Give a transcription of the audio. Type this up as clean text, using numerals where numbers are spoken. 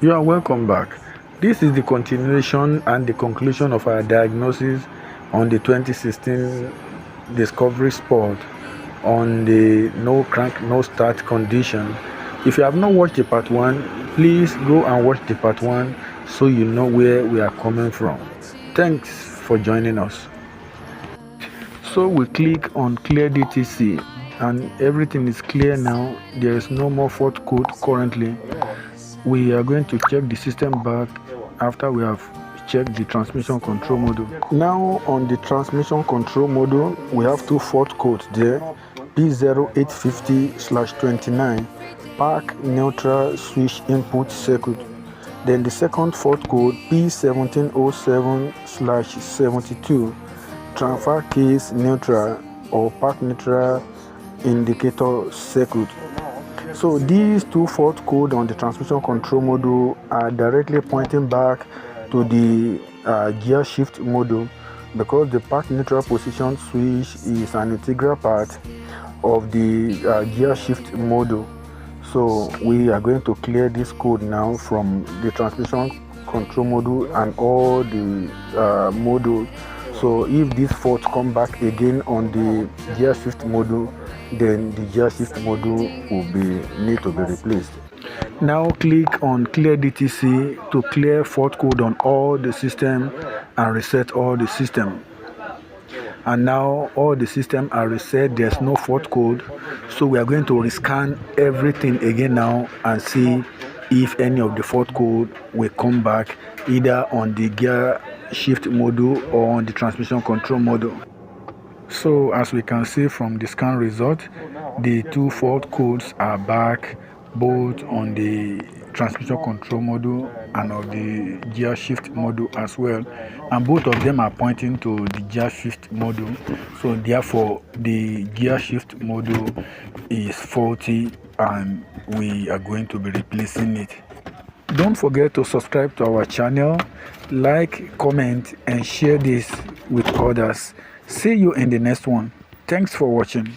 You are welcome back. This is the continuation and the conclusion of our diagnosis on the 2016 Discovery Sport on the no crank, no start condition. If you have not watched the part 1, please go and watch the part 1 so you know where we are coming from. Thanks for joining us. So we click on clear DTC and everything is clear now. There is no more fault code currently. We are going to check the system back after we have checked the transmission control module. Now on the transmission control module, we have two fault codes there, P0850/29 park neutral switch input circuit. Then the second fault code P1707/72 transfer case neutral or park neutral indicator circuit. So these two fault codes on the transmission control module are directly pointing back to the gear shift module, because the park neutral position switch is an integral part of the gear shift module. So we are going to clear this code now from the transmission control module and all the modules. So if this fault come back again on the gear shift module, then the gear shift module will need to be replaced. Now click on clear DTC to clear fault code on all the system and reset all the system. And now all the system are reset, there's no fault code. So we are going to rescan everything again now and see if any of the fault code will come back either on the gear shift module or on the transmission control module. So as we can see from the scan result, the two fault codes are back both on the transmission control module and of the gear shift module as well, and both of them are pointing to the gear shift module. So therefore the gear shift module is faulty and we are going to be replacing it. Don't forget to subscribe to our channel, like, comment and share this with others. See you in the next one. Thanks for watching.